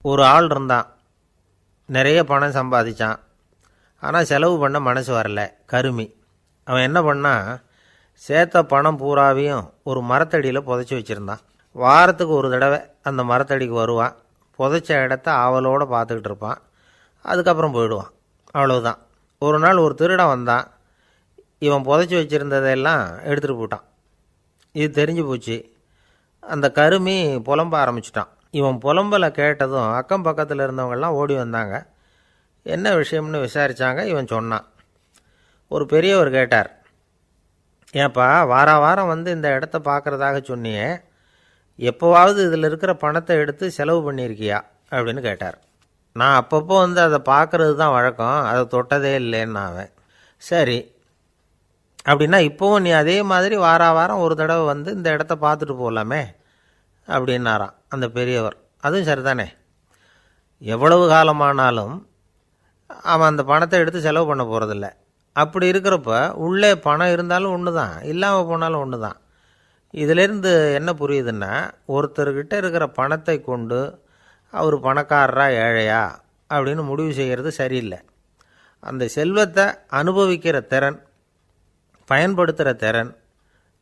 ஒரு ஆள் இருந்தான், நிறைய பணம் சம்பாதிச்சான். ஆனால் செலவு பண்ண மனசு வரல, கருமி. அவன் என்ன பண்ணான், சேர்த்த பணம் பூராவையும் ஒரு மரத்தடியில் புதைச்சி வச்சுருந்தான். வாரத்துக்கு ஒரு தடவை அந்த மரத்தடிக்கு வருவான், புதைச்ச இடத்த ஆவலோடு பார்த்துக்கிட்டு இருப்பான், அதுக்கப்புறம் போயிடுவான். அவ்வளவுதான். ஒரு நாள் ஒரு திருடன் வந்தான், இவன் புதைச்சி வச்சுருந்ததெல்லாம் எடுத்துகிட்டு போட்டான். இது தெரிஞ்சு போச்சு. அந்த கருமி புலம்ப ஆரம்பிச்சிட்டான். இவன் புலம்பலை கேட்டதும் அக்கம் பக்கத்தில் இருந்தவங்கெல்லாம் ஓடி வந்தாங்க. என்ன விஷயம்னு விசாரித்தாங்க. இவன் சொன்னான். ஒரு பெரியவர் கேட்டார், ஏன்ப்பா வாரம் வந்து இந்த இடத்த பார்க்குறதாக சொன்னியே, எப்போவாவது இதில் இருக்கிற பணத்தை எடுத்து செலவு பண்ணியிருக்கியா அப்படின்னு கேட்டார். நான் அப்பப்போ வந்து அதை பார்க்குறது தான் வழக்கம், அதை தொட்டதே இல்லைன்னு அவன். சரி, அப்படின்னா இப்போவும் நீ அதே மாதிரி வாரம் ஒரு தடவை வந்து இந்த இடத்த பார்த்துட்டு போகலாமே அப்படின்னாராம் அந்த பெரியவர். அதுவும் சரிதானே, எவ்வளவு காலமானாலும் அவன் அந்த பணத்தை எடுத்து செலவு பண்ண போகிறதில்ல. அப்படி இருக்கிறப்ப உள்ளே பணம் இருந்தாலும் ஒன்று தான், இல்லாமல் போனாலும் ஒன்று தான். இதிலேருந்து என்ன புரியுதுன்னா, ஒருத்தர்கிட்ட இருக்கிற பணத்தை கொண்டு அவர் பணக்காரரா ஏழையா அப்படின்னு முடிவு செய்கிறது சரியில்லை. அந்த செல்வத்தை அனுபவிக்கிற திறன், பயன்படுத்துகிற திறன்,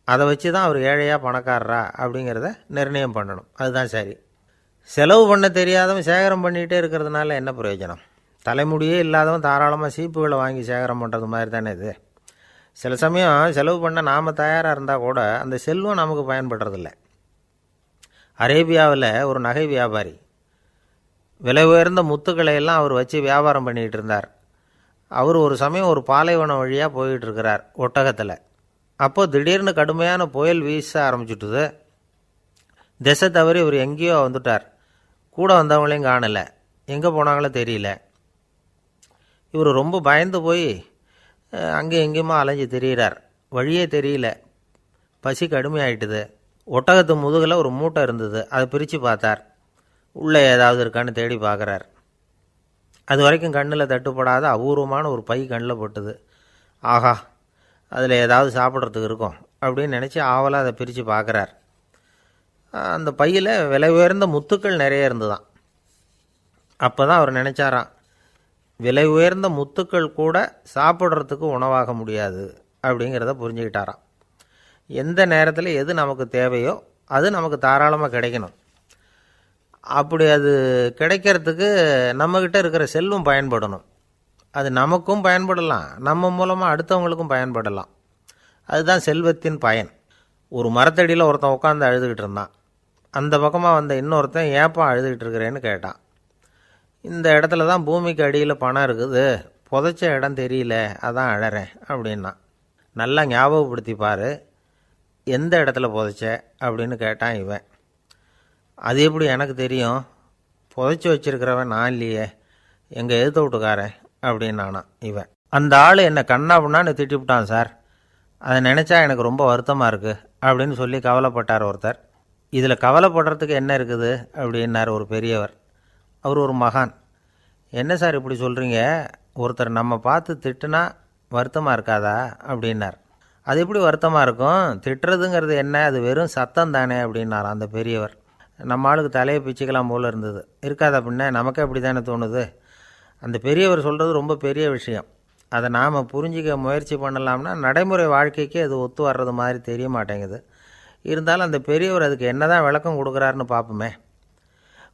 அதை வச்சு தான் அவர் ஏழையா பணக்காரரா அப்படிங்கிறத நிர்ணயம் பண்ணணும். அதுதான் சரி. செலவு பண்ண தெரியாதவன் சேகரம் பண்ணிகிட்டே இருக்கிறதுனால என்ன பிரயோஜனம்? தலைமுடியே இல்லாதவன் தாராளமாக சீப்புகளை வாங்கி சேகரம் பண்ணுறது மாதிரி தானே இது. சில சமயம் செலவு பண்ண நாம் தயாராக இருந்தால் கூட அந்த செல்வம் நமக்கு பயன்படுறதில்ல. அரேபியாவில் ஒரு நகை வியாபாரி விலை உயர்ந்த முத்துக்களை எல்லாம் அவர் வச்சு வியாபாரம் பண்ணிகிட்டு இருந்தார். அவர் ஒரு சமயம் ஒரு பாலைவனம் வழியாக போயிட்டு இருக்கிறார் ஒட்டகத்தில். அப்போது திடீர்னு கடுமையான புயல் வீச ஆரம்பிச்சுட்டுது. திசை தவறி இவர் எங்கேயோ வந்துட்டார். கூட வந்தவங்களையும் காணலை, எங்கே போனாங்களோ தெரியல. இவர் ரொம்ப பயந்து போய் அங்கே எங்கேயுமா அலைஞ்சு திரியிறார். வழியே தெரியல, பசி கடுமையாயிட்டுது. ஒட்டகத்து முதுகில் ஒரு மூட்டை இருந்தது, அதை பிரித்து பார்த்தார். உள்ளே ஏதாவது இருக்கான்னு தேடி பார்க்குறார். அது வரைக்கும் கண்ணில் தட்டுப்படாத அபூர்வமான ஒரு பை கண்ணில் பட்டுது. ஆஹா, அதில் ஏதாவது சாப்பிட்றதுக்கு இருக்கும் அப்படின்னு நினச்சி ஆவலாக அதை பிரித்து பார்க்குறார். அந்த பையில் விலை உயர்ந்த முத்துக்கள் நிறைய இருந்துதான். அப்போ தான் அவர் நினச்சாராம், விலை உயர்ந்த முத்துக்கள் கூட சாப்பிட்றதுக்கு உணவாக முடியாது அப்படிங்கிறத புரிஞ்சுக்கிட்டாராம். எந்த நேரத்தில் எது நமக்கு தேவையோ அது நமக்கு தாராளமாக கிடைக்கணும். அப்படி அது கிடைக்கிறதுக்கு நம்மக்கிட்ட இருக்கிற செல்வம் பயன்படணும். அது நமக்கும் பயன்படலாம், நம்ம மூலமாக அடுத்தவங்களுக்கும் பயன்படலாம். அதுதான் செல்வத்தின் பயன். ஒரு மரத்தடியில் ஒருத்தன் உட்காந்து அழுதுகிட்டு இருந்தான். அந்த பக்கமாக வந்த இன்னொருத்தன் ஏப்பா அழுதுகிட்டு இருக்கிறேன்னு கேட்டான். இந்த இடத்துல தான் பூமிக்கு அடியில் பணம் இருக்குது, புதைச்ச இடம் தெரியல, அதான் அழறேன் அப்படின்னா. நல்லா ஞாபகப்படுத்தி பாரு, எந்த இடத்துல புதைச்ச அப்படின்னு கேட்டான் இவன். அது எப்படி எனக்கு தெரியும், புதைச்சி வச்சிருக்கிறவன் நான் இல்லையே, எங்கள் எதிர்த்த வீட்டுக்காரன் அப்படின்னானான் இவன். அந்த ஆள் என்னை கண்ணாப்புண்ணான்னு திட்டிவிட்டான் சார், அதை நினச்சா எனக்கு ரொம்ப வருத்தமாக இருக்குது அப்படின்னு சொல்லி கவலைப்பட்டார் ஒருத்தர். இதில் கவலைப்படுறதுக்கு என்ன இருக்குது அப்படின்னார் ஒரு பெரியவர். அவர் ஒரு மகான். என்ன சார் இப்படி சொல்கிறீங்க, ஒருத்தர் நம்ம பார்த்து திட்டுனா வருத்தமாக இருக்காதா அப்படின்னார். அது எப்படி வருத்தமாக இருக்கும், திட்டுறதுங்கிறது என்ன, அது வெறும் சத்தம் தானே அப்படின்னார் அந்த பெரியவர். நம்ம ஆளுக்கு தலையை பிச்சுக்கலாம் போல் இருந்தது. இருக்காது அப்படின்னா நமக்கே அப்படி தானே தோணுது. அந்த பெரியவர் சொல்கிறது ரொம்ப பெரிய விஷயம். அதை நாம் புரிஞ்சிக்க முயற்சி பண்ணலாம்னா நடைமுறை வாழ்க்கைக்கு அது ஒத்து வர்றது மாதிரி தெரிய மாட்டேங்குது. இருந்தாலும் அந்த பெரியவர் அதுக்கு என்ன தான் விளக்கம் கொடுக்குறாருன்னு பார்ப்போமே.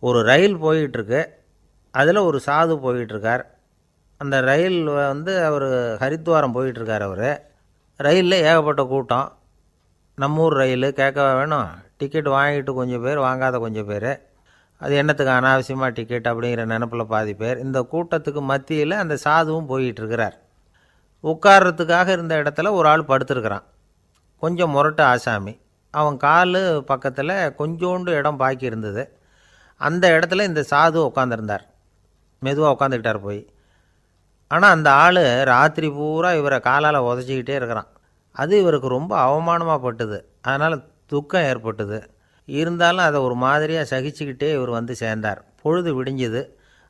ஒரு ரயில் போயிட்டுருக்கு, அதில் ஒரு சாது போயிட்டுருக்கார். அந்த ரயில் வந்து அவர் ஹரித்வாரம் போயிட்டுருக்கார். அவர் ரயிலில் ஏகப்பட்ட கூட்டம். நம்ம ஊர் ரயில் கேட்க வேணும், டிக்கெட் வாங்கிட்டு கொஞ்சம் பேர், வாங்காத கொஞ்சம் பேர். அது என்னத்துக்கு அனாவசியமாக டிக்கெட் அப்படிங்கிற நினப்பில் பாதி பேர். இந்த கூட்டத்துக்கு மத்தியில் அந்த சாதுவும் போயிட்டுருக்கிறார். உட்கார்றதுக்காக இருந்த இடத்துல ஒரு ஆள் படுத்துருக்கிறான், கொஞ்சம் முரட்டு ஆசாமி. அவன் கால் பக்கத்தில் கொஞ்சோண்டு இடம் பாக்கி இருந்தது. அந்த இடத்துல இந்த சாது உட்காந்துருந்தார். மெதுவாக உட்காந்துக்கிட்டார் போய். ஆனால் அந்த ஆள் ராத்திரி பூரா இவரை காலால் உதச்சிக்கிட்டே இருக்கிறான். அது இவருக்கு ரொம்ப அவமானமாக பட்டுது. அதனால் துக்கம் ஏற்பட்டுது. இருந்தாலும் அதை ஒரு மாதிரியாக சகிச்சுக்கிட்டே இவர் வந்து சேர்ந்தார். பொழுது விடிஞ்சுது.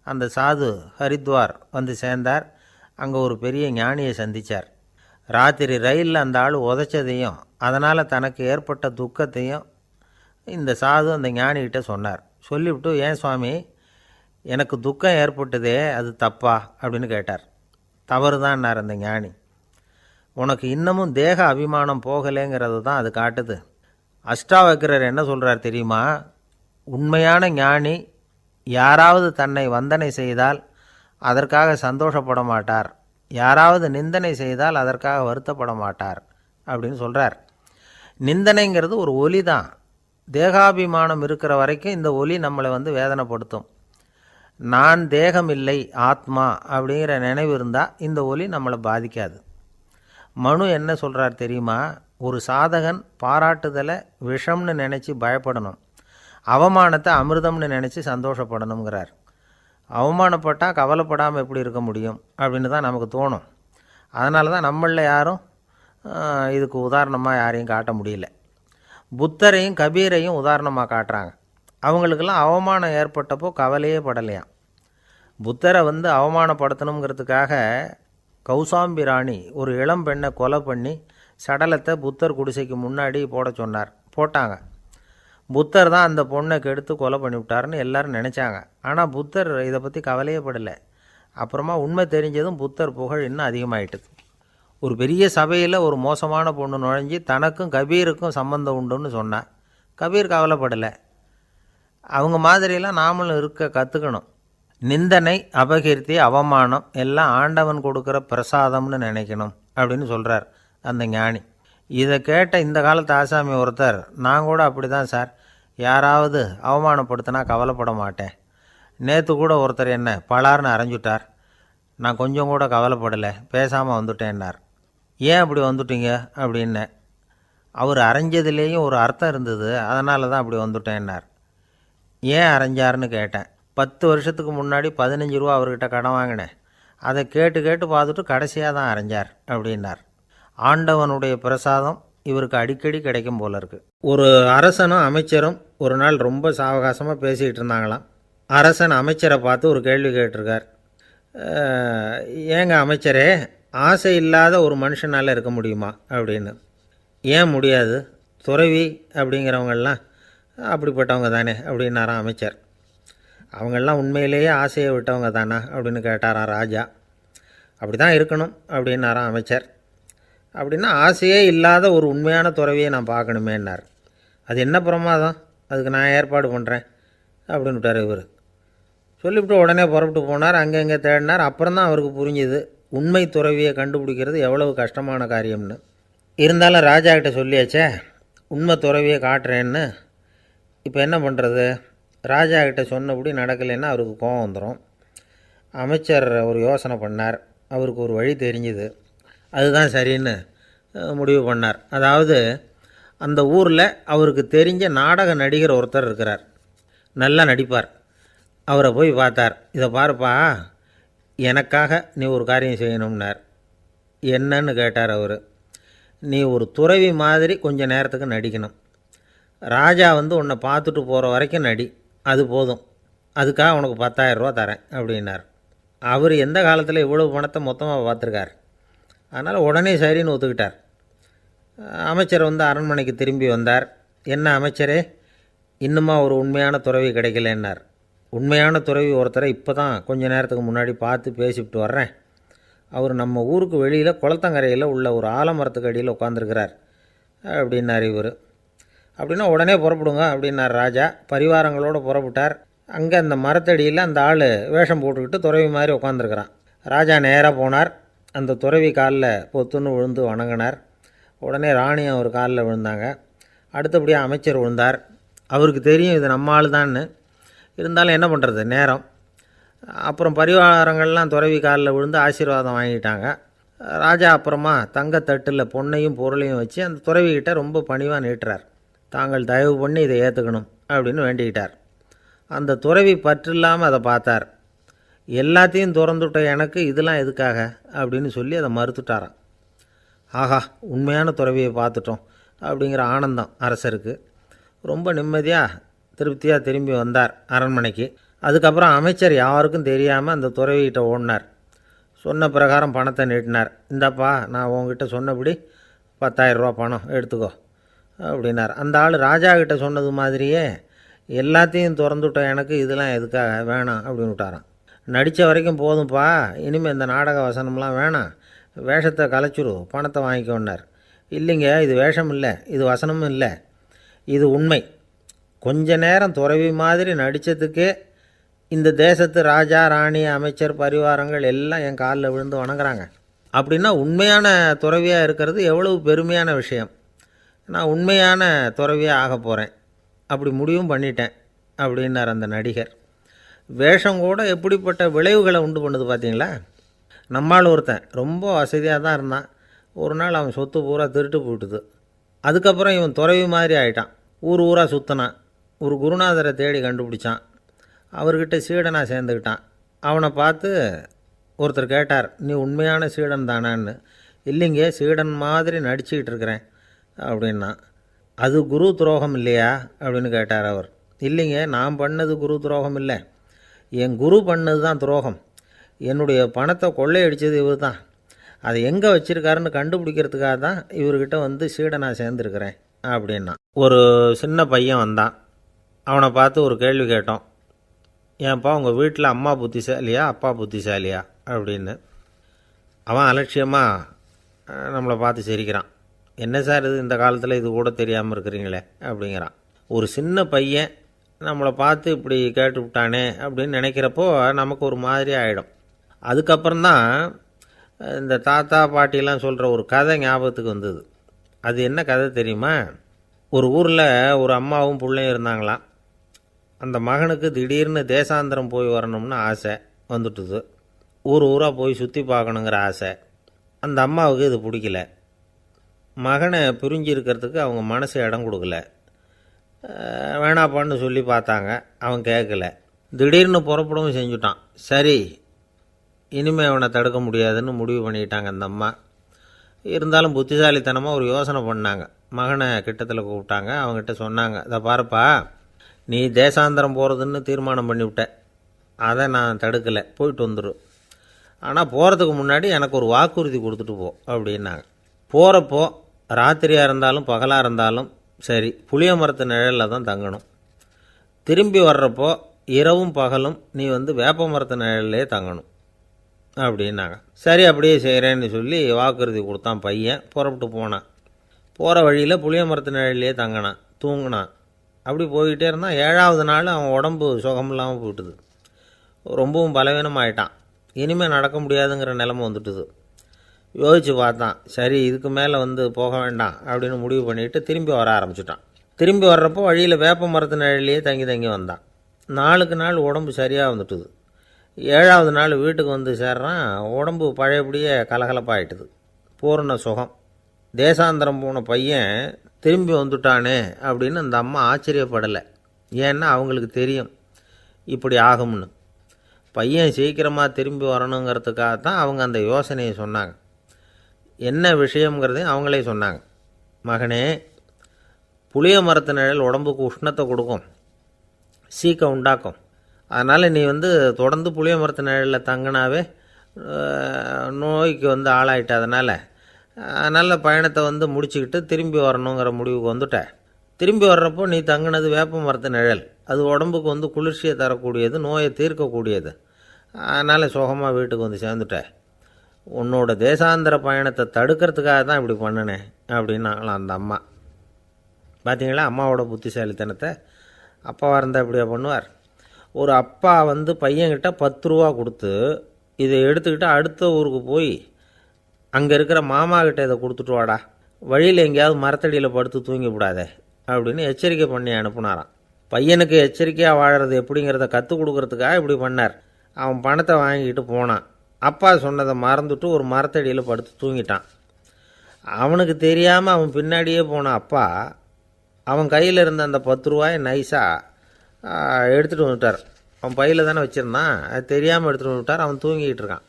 அந்த சாது ஹரித்வார் வந்து சேர்ந்தார். அங்கே ஒரு பெரிய ஞானியை சந்தித்தார். ராத்திரி ரயிலில் அந்த ஆள் உதைச்சதையும் அதனால் தனக்கு ஏற்பட்ட துக்கத்தையும் இந்த சாது அந்த ஞானிகிட்ட சொன்னார். சொல்லிவிட்டு, ஏன் சுவாமி, எனக்கு துக்கம் ஏற்பட்டதே அது தப்பா அப்படின்னு கேட்டார். தவறு தான்னார் அந்த ஞானி. உனக்கு இன்னமும் தேக அபிமானம் போகலைங்கிறது தான் அது காட்டுது. அஷ்டாவக்கிரர் என்ன சொல்கிறார் தெரியுமா? உண்மையான ஞானி யாராவது தன்னை வந்தனை செய்தால் அதற்காக சந்தோஷப்பட மாட்டார், யாராவது நிந்தனை செய்தால் அதற்காக வருத்தப்பட மாட்டார் அப்படின்னு சொல்கிறார். நிந்தனைங்கிறது ஒரு ஒலி தான். தேகாபிமானம் இருக்கிற வரைக்கும் இந்த ஒலி நம்மளை வேதனைப்படுத்தும். நான் தேகம் இல்லை ஆத்மா அப்படிங்கிற நினைவு இருந்தால் இந்த ஒலி நம்மளை பாதிக்காது. மனு என்ன சொல்கிறார் தெரியுமா? ஒரு சாதகன் பாராட்டுதலை விஷம்னு நினச்சி பயப்படணும், அவமானத்தை அமிர்தம்னு நினச்சி சந்தோஷப்படணுங்கிறார். அவமானப்பட்டால் கவலைப்படாமல் எப்படி இருக்க முடியும் அப்படின்னு தான் நமக்கு தோணும். அதனால தான் நம்மளில் யாரும் இதுக்கு உதாரணமாக யாரையும் காட்ட முடியல. புத்தரையும் கபீரையும் உதாரணமாக காட்டுறாங்க. அவங்களுக்கெல்லாம் அவமானம் ஏற்பட்டப்போ கவலையே படலையாம். புத்தரை அவமானப்படுத்தணுங்கிறதுக்காக கௌசாம்பி ராணி ஒரு இளம் பெண்ணை கொலை பண்ணி சடலத்தை புத்தர் குடிசைக்கு முன்னாடி போட சொன்னார். போட்டாங்க. புத்தர் தான் அந்த பொண்ணை கெடுத்து கொலை பண்ணிவிட்டாருன்னு எல்லாரும் நினச்சாங்க. ஆனால் புத்தர் இதை பற்றி கவலையே படலை. அப்புறமா உண்மை தெரிஞ்சதும் புத்தர் புகழ் இன்னும் அதிகமாயிட்டுது. ஒரு பெரிய சபையில் ஒரு மோசமான பொண்ணு நுழைஞ்சி தனக்கும் கபீருக்கும் சம்பந்தம் உண்டுன்னு சொன்னான். கபீர் கவலைப்படலை. அவங்க மாதிரியெல்லாம் நாமளும் இருக்க கற்றுக்கணும். நிந்தனை, அபகீர்த்தி, அவமானம் எல்லாம் ஆண்டவன் கொடுக்குற பிரசாதம்னு நினைக்கணும் அப்படின்னு சொல்கிறார் அந்த ஞானி. இதை கேட்ட இந்த காலத்து ஆசாமி ஒருத்தர், நான் கூட அப்படி தான் சார், யாராவது அவமானப்படுத்தினா கவலைப்பட மாட்டேன். நேற்று கூட ஒருத்தர் என்ன பலார்னு அரைஞ்சுட்டார், நான் கொஞ்சம் கூட கவலைப்படலை, பேசாமல் வந்துட்டேன்னார். ஏன் அப்படி வந்துட்டீங்க அப்படின்னு. அவர் அரைஞ்சதுலேயும் ஒரு அர்த்தம் இருந்தது, அதனால தான் அப்படி வந்துட்டேன்னார். ஏன் அரைஞ்சாருன்னு கேட்டேன். 10 வருஷத்துக்கு முன்னாடி 15 ரூபா அவர்கிட்ட கடன் வாங்கினேன், அதை கேட்டு கேட்டு பார்த்துட்டு கடைசியாக தான் அரைஞ்சார் அப்படின்னார். ஆண்டவனுடைய பிரசாதம் இவருக்கு அடிக்கடி கிடைக்கும் போல இருக்குது. ஒரு அரசனும் அமைச்சரும் ஒரு நாள் ரொம்ப சாவகாசமாக பேசிக்கிட்டு இருந்தாங்களாம். அரசன் அமைச்சரை பார்த்து ஒரு கேள்வி கேட்டிருக்கார். ஏங்க அமைச்சரே, ஆசை இல்லாத ஒரு மனுஷனால் இருக்க முடியுமா அப்படின்னு. ஏன் முடியாது, துறவி அப்படிங்கிறவங்கெல்லாம் அப்படிப்பட்டவங்க தானே அப்படின்னாராம் அமைச்சர். அவங்கெல்லாம் உண்மையிலேயே ஆசையை விட்டவங்க தானா அப்படின்னு கேட்டாராம் ராஜா. அப்படி தான் இருக்கணும் அப்படின்னாராம் அமைச்சர். அப்படின்னா ஆசையே இல்லாத ஒரு உண்மையான துறவியை நான் பார்க்கணுமேன்னார். அது என்ன பிரமாதம், அதுக்கு நான் ஏற்பாடு பண்ணுறேன் அப்படின்னு விட்டார் இவர். சொல்லிவிட்டு உடனே புறப்பட்டு போனார். அங்கே தேடினார். அப்புறம் தான் அவருக்கு புரிஞ்சுது உண்மை துறவியை கண்டுபிடிக்கிறது எவ்வளவு கஷ்டமான காரியம்னு. இருந்தாலும் ராஜா கிட்ட சொல்லியாச்சே உண்மை துறவியை காட்டுறேன்னு. இப்போ என்ன பண்ணுறது? ராஜா கிட்ட சொன்னபடி நடக்கலைன்னா அவருக்கு கோபம் வந்துடும். அமைச்சர் ஒரு யோசனை பண்ணார். அவருக்கு ஒரு வழி தெரிஞ்சுது. அதுதான் சரின்னு முடிவு பண்ணார். அதாவது அந்த ஊரில் அவருக்கு தெரிஞ்ச நாடக நடிகர் ஒருத்தர் இருக்கிறார், நல்லா நடிப்பார். அவரை போய் பார்த்தார். இதை பாருப்பா, எனக்காக நீ ஒரு காரியம் செய்யணும்னார். என்னன்னு கேட்டார் அவர். நீ ஒரு துறவி மாதிரி கொஞ்சம் நேரத்துக்கு நடிக்கணும். ராஜா உன்னை பார்த்துட்டு போகிற வரைக்கும் நடி, அது போதும். அதுக்காக உனக்கு 10,000 ரூபா தரேன் அப்படின்னார். அவர் எந்த காலத்தில் இவ்வளவு பணத்தை மொத்தமாக பார்த்துருக்கார். அதனால் உடனே சரின்னு ஒத்துக்கிட்டார். அமைச்சர் அரண்மனைக்கு திரும்பி வந்தார். என்ன அமைச்சரே, இன்னுமா ஒரு உண்மையான துறவி கிடைக்கலன்னார். உண்மையான துறவி ஒருத்தரை இப்போ தான் கொஞ்ச நேரத்துக்கு முன்னாடி பார்த்து பேசிவிட்டு வர்றேன். அவர் நம்ம ஊருக்கு வெளியில் குளத்தங்கரையில் உள்ள ஒரு ஆலமரத்துக்கு அடியில் உட்காந்துருக்கிறார் அப்படின்னார் இவர். அப்படின்னா உடனே புறப்படுங்க அப்படின்னார் ராஜா. பரிவாரங்களோடு புறப்பட்டார். அங்கே அந்த மரத்தடியில் அந்த ஆள் வேஷம் போட்டுக்கிட்டு துறவி மாதிரி உட்காந்துருக்கிறான். ராஜா நேராக போனார். அந்த துறவி காலில் பொத்துன்னு விழுந்து வணங்கினார். உடனே ராணியும் அவர் காலில் விழுந்தாங்க. அடுத்தபடியாக அமைச்சர் விழுந்தார். அவருக்கு தெரியும் இது நம்ம ஆள் தான்னு. இருந்தாலும் என்ன பண்ணுறது, நேரம். அப்புறம் பரிவாரங்கள்லாம் துறவி காலில் விழுந்து ஆசீர்வாதம் வாங்கிட்டாங்க. ராஜா அப்புறமா தங்கத்தட்டில் பொன்னையும் பொருளையும் வச்சு அந்த துறவிக்கிட்ட ரொம்ப பணிவாக நீட்டுறார். தாங்கள் தயவு பண்ணி இதை ஏற்றுக்கணும் அப்படின்னு வேண்டிக்கிட்டார். அந்த துறவி பற்றில்லாமல் அதை பார்த்தார். எல்லாத்தையும் திறந்துவிட்ட எனக்கு இதெல்லாம் எதுக்காக அப்படின்னு சொல்லி அதை மறுத்துட்டாராம். ஆஹா, உண்மையான துறவியை பார்த்துட்டோம் அப்படிங்கிற ஆனந்தம் அரசருக்கு. ரொம்ப நிம்மதியாக திருப்தியாக திரும்பி வந்தார் அரண்மனைக்கு. அதுக்கப்புறம் அமைச்சர் யாருக்கும் தெரியாமல் அந்த துறவிகிட்ட ஓடினார். சொன்ன பிரகாரம் பணத்தை நீட்டினார். இந்தாப்பா, நான் உங்ககிட்ட சொன்னபடி 10,000 ரூபா பணம் எடுத்துக்கோ அப்படின்னார். அந்த ஆள் ராஜா கிட்ட சொன்னது மாதிரியே எல்லாத்தையும் திறந்துவிட்ட எனக்கு இதெல்லாம் எதுக்காக வேணாம் அப்படின்னு விட்டாரான். நடித்த வரைக்கும் போதும்ப்பா, இனிமேல் இந்த நாடக வசனம்லாம் வேணாம், வேஷத்தை கலைச்சிரு, பணத்தை வாங்கிக்கோன்னார். இல்லைங்க, இது வேஷம் இல்லை, இது வசனமும் இல்லை, இது உண்மை. கொஞ்ச நேரம் துறவி மாதிரி நடித்ததுக்கே இந்த தேசத்து ராஜா ராணி அமைச்சர் பரிவாரங்கள் எல்லாம் என் காலில் விழுந்து வணங்குறாங்க. அப்படின்னா உண்மையான துறவியாக இருக்கிறது எவ்வளவு பெருமையான விஷயம். நான் உண்மையான துறவியாக ஆக போகிறேன், அப்படி முடிவும் பண்ணிட்டேன் அப்படின்னார் அந்த நடிகர். வேஷம் கூட எப்படிப்பட்ட விளைவுகளை உண்டு பண்ணுது பார்த்தீங்களா. நம்மால் ஒருத்தன் ரொம்ப வசதியாக தான் இருந்தான். ஒரு நாள் அவன் சொத்து பூரா திருட்டு போயிட்டுது. அதுக்கப்புறம் இவன் துறவி மாதிரி ஆகிட்டான். ஊர் ஊராக சுற்றினான். ஒரு குருநாதரை தேடி கண்டுபிடிச்சான். அவர்கிட்ட சீடனாக சேர்ந்துக்கிட்டான். அவனை பார்த்து ஒருத்தர் கேட்டார், நீ உண்மையான சீடன் தானான்னு. இல்லைங்க, சீடன் மாதிரி நடிச்சுக்கிட்டு இருக்கிறேன் அப்படின்னா. அது குரு துரோகம் இல்லையா அப்படின்னு கேட்டார் அவர். இல்லைங்க, நான் பண்ணது குரு துரோகம் இல்லை, என் குரு பண்ணது தான் துரோகம். என்னுடைய பணத்தை கொள்ளையடித்தது இவர் தான். அதை எங்கே வச்சுருக்காருன்னு கண்டுபிடிக்கிறதுக்காக தான் இவர்கிட்ட வந்து சீடனாக சேர்ந்துருக்கிறேன் அப்படின்னா. ஒரு சின்ன பையன் வந்தான். அவனை பார்த்து ஒரு கேள்வி கேட்டோம். ஏன்ப்பா உங்கள் வீட்டில் அம்மா புத்திசாலியா அப்பா புத்திசாலியா அப்படின்னு. அவன் அலட்சியமாக நம்மளை பார்த்து சிரிக்கிறான். என்ன சார் இது, இந்த காலத்தில் இது கூட தெரியாமல் இருக்கிறீங்களே அப்படிங்கிறான். ஒரு சின்ன பையன் நம்மளை பார்த்து இப்படி கேட்டு விட்டானே அப்படின்னு நினைக்கிறப்போ நமக்கு ஒரு மாதிரி ஆகிடும். அதுக்கப்புறம்தான் இந்த தாத்தா பாட்டிலாம் சொல்கிற ஒரு கதை ஞாபகத்துக்கு வந்தது. அது என்ன கதை தெரியுமா? ஒரு ஊரில் ஒரு அம்மாவும் பிள்ளையும் இருந்தாங்களாம். அந்த மகனுக்கு திடீர்னு தேசாந்திரம் போய் வரணும்னு ஆசை வந்துட்டுது. ஊர் ஊராக போய் சுற்றி பார்க்கணுங்கிற ஆசை. அந்த அம்மாவுக்கு இது பிடிக்கல. மகனை பிரிஞ்சு இருக்கிறதுக்கு அவங்க மனசு இடம் கொடுக்கல. வேணாப்பான்னு சொல்லி பார்த்தாங்க, அவன் கேட்கல. திடீர்னு புறப்படவும் செஞ்சுட்டான். சரி, இனிமேல் அவனை தடுக்க முடியாதுன்னு முடிவு பண்ணிட்டாங்க அந்த அம்மா. இருந்தாலும் புத்திசாலித்தனமாக ஒரு யோசனை பண்ணாங்க. மகனை கிட்டத்தில் கூப்பிட்டாங்க. அவங்ககிட்ட சொன்னாங்க, இதை பாருப்பா, நீ தேசாந்திரம் போகிறதுன்னு தீர்மானம் பண்ணிவிட்ட, அதை நான் தடுக்கலை, போயிட்டு வந்துடும். ஆனால் போகிறதுக்கு முன்னாடி எனக்கு ஒரு வாக்குறுதி கொடுத்துட்டு போ அப்படின்னாங்க. போகிறப்போ ராத்திரியாக இருந்தாலும் பகலாக இருந்தாலும் சரி, புளிய மரத்து நிழலில் தான் தங்கணும். திரும்பி வர்றப்போ இரவும் பகலும் நீ வந்து வேப்ப மரத்து நிழல்லே தங்கணும் அப்படின்னாங்க. சரி, அப்படியே செய்கிறேன்னு சொல்லி வாக்குறுதி கொடுத்தான் பையன். புறப்பட்டு போனான். போகிற வழியில் புளிய மரத்து நிழல்லே தங்கினான், தூங்கினான். அப்படி போய்கிட்டே இருந்தான். 7ஆவது நாள் அவன் உடம்பு சுகமில்லாமல் போயிட்டுது. ரொம்பவும் பலவீனமாயிட்டான். இனிமேல் நடக்க முடியாதுங்கிற நிலைமை வந்துட்டுது. யோசித்து பார்த்தான். சரி, இதுக்கு மேலே வந்து போக வேண்டாம் அப்படின்னு முடிவு பண்ணிவிட்டு திரும்பி வர ஆரம்பிச்சிட்டான். திரும்பி வர்றப்போ வழியில் வேப்ப மரத்து நிழல்லையே தங்கி தங்கி வந்தான். நாளுக்கு நாள் உடம்பு சரியாக வந்துட்டுது. 7ஆவது நாள் வீட்டுக்கு வந்து சேர்றான். உடம்பு பழையபடியே கலகலப்பாயிட்டுது. பூர்ண சுகம். தேசாந்திரம் போன பையன் திரும்பி வந்துட்டானே அப்படின்னு அந்த அம்மா ஆச்சரியப்படலை. ஏன்னா அவங்களுக்கு தெரியும் இப்படி ஆகும்னு. பையன் சீக்கிரமாக திரும்பி வரணுங்கிறதுக்காக தான் அவங்க அந்த யோசனையை சொன்னாங்க. என்ன விஷயங்கிறதையும் அவங்களே சொன்னாங்க. மகனே, புளிய மரத்து நிழல் உடம்புக்கு உஷ்ணத்தை கொடுக்கும், சீக்கம் உண்டாக்கும். அதனால் நீ வந்து தொடர்ந்து புளிய மரத்து நிழலில் தங்கினாவே நோய்க்கு வந்து ஆளாயிட்ட. அதனால் பயணத்தை வந்து முடிச்சுக்கிட்டு திரும்பி வரணுங்கிற முடிவுக்கு வந்துட்ட. திரும்பி வர்றப்போ நீ தங்கினது வேப்ப மரத்து நிழல். அது உடம்புக்கு வந்து குளிர்ச்சியை தரக்கூடியது, நோயை தீர்க்கக்கூடியது. அதனால் சுகமாக வீட்டுக்கு வந்து சேர்ந்துட்ட. உன்னோட தேசாந்திர பயணத்தை தடுக்கிறதுக்காக தான் இப்படி பண்ணினேன் அப்படின்னாங்களாம் அந்த அம்மா. பார்த்தீங்களா அம்மாவோட புத்திசாலித்தனத்தை? அப்பாவாக இருந்தால் இப்படியா பண்ணுவார்? ஒரு அப்பா வந்து பையன்கிட்ட 10 ரூபா கொடுத்து இதை எடுத்துக்கிட்டு அடுத்த ஊருக்கு போய் அங்கே இருக்கிற மாமா கிட்ட இதை கொடுத்துட்டு வாடா, வழியில் எங்கேயாவது மரத்தடியில் படுத்து தூங்கி விடாதே அப்படின்னு எச்சரிக்கை பண்ணி அனுப்புனாராம். பையனுக்கு எச்சரிக்கையாக வாழறது எப்படிங்கிறத கற்றுக் கொடுக்கறதுக்காக இப்படி பண்ணார். அவன் பணத்தை வாங்கிட்டு போனான். அப்பா சொன்னதை மறந்துட்டு ஒரு மரத்தடியில் படுத்து தூங்கிட்டான். அவனுக்கு தெரியாமல் அவன் பின்னாடியே போன அப்பா அவன் கையில் இருந்த அந்த 10 ரூபாயை நைஸாக எடுத்துகிட்டு வந்துட்டார். அவன் பையில் தானே வச்சுருந்தான், அது தெரியாமல் எடுத்துகிட்டு வந்துட்டார். அவன் தூங்கிக்கிட்டு இருக்கான்.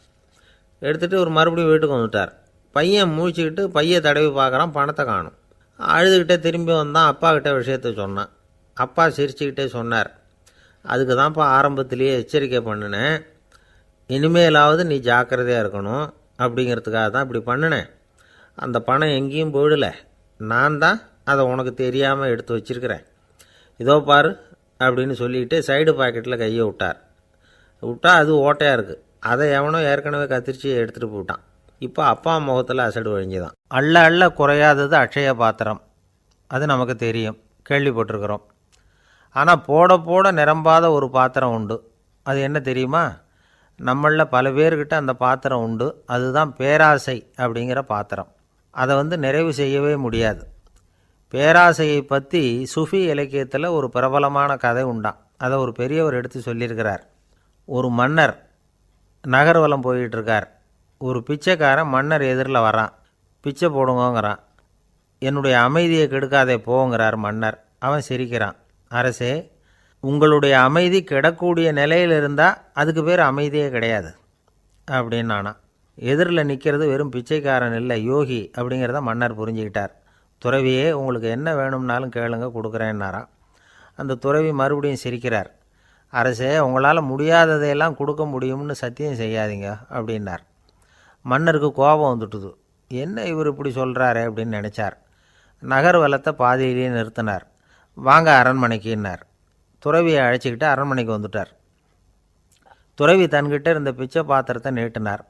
எடுத்துகிட்டு ஒரு மறுபடியும் வீட்டுக்கு வந்துட்டார். பையன் முழிச்சுக்கிட்டு பையை தடவி பார்க்குறான், பணத்தை காணும். அழுதுகிட்டே திரும்பி வந்தான். அப்பா கிட்ட விஷயத்த சொன்னான். அப்பா சிரிச்சுக்கிட்டே சொன்னார், அதுக்கு தான்ப்பா ஆரம்பத்திலேயே எச்சரிக்கை பண்ணினேன், இனிமேலாவது நீ ஜாக்கிரதையாக இருக்கணும் அப்படிங்கிறதுக்காக தான் இப்படி பண்ணினேன். அந்த பணம் எங்கேயும் போயிடலை, நான் தான் அதை உனக்கு தெரியாமல் எடுத்து வச்சிருக்கிறேன். இதோ பாரு அப்படின்னு சொல்லிட்டு சைடு பாக்கெட்டில் கையை விட்டா அது ஓட்டையாக இருக்குது. அதை எவனோ ஏற்கனவே கத்திரிச்சு எடுத்துகிட்டு போட்டான். இப்போ அப்பா முகத்தில் அசடு வழிஞ்சுதான். அள்ள அள்ள குறையாதது அக்ஷய பாத்திரம், அது நமக்கு தெரியும், கேள்விப்பட்டிருக்கிறோம். ஆனால் போட போட நிரம்பாத ஒரு பாத்திரம் உண்டு. அது என்ன தெரியுமா? நம்மளில் பல பேர்கிட்ட அந்த பாத்திரம் உண்டு. அதுதான் பேராசை அப்படிங்கிற பாத்திரம். அதை நிறைவு செய்யவே முடியாது. பேராசையை பற்றி சுஃபி இலக்கியத்தில் ஒரு பிரபலமான கதை உண்டாம். அதை ஒரு பெரியவர் எடுத்து சொல்லியிருக்கிறார். ஒரு மன்னர் நகர்வலம் போயிட்டுருக்கார். ஒரு பிச்சைக்காரன் மன்னர் எதிரில் வரான். பிச்சை போடுங்கங்கிறான். என்னுடைய அமைதியை கெடுக்காதே போங்கிறார் மன்னர். அவன் சிரிக்கிறான். அரசே, உங்களுடைய அமைதி கெடக்கூடிய நிலையில் இருந்தால் அதுக்கு பேர் அமைதியே கிடையாது அப்படின்னு நானா. எதிரில் நிற்கிறது வெறும் பிச்சைக்காரன் இல்லை, யோகி அப்படிங்கிறத மன்னர் புரிஞ்சுக்கிட்டார். துறவியே, உங்களுக்கு என்ன வேணும்னாலும் கேளுங்க, கொடுக்குறேன்னாராம். அந்த துறவி மறுபடியும் சிரிக்கிறார். அரசே, உங்களால் முடியாததையெல்லாம் கொடுக்க முடியும்னு சத்தியம் செய்யாதீங்க அப்படின்னார். மன்னருக்கு கோபம் வந்துட்டுது. என்ன இவர் இப்படி சொல்கிறாரே அப்படின்னு நினச்சார். நகர்வலத்தை பாதியிலேயே நிறுத்தினார். வாங்க அரண்மனைக்குன்னார். துறவியை அழைச்சிக்கிட்டு அரண்மனைக்கு வந்துட்டார். துறவி தன்கிட்ட இருந்த பிச்சை பாத்திரத்தை நீட்டினார்.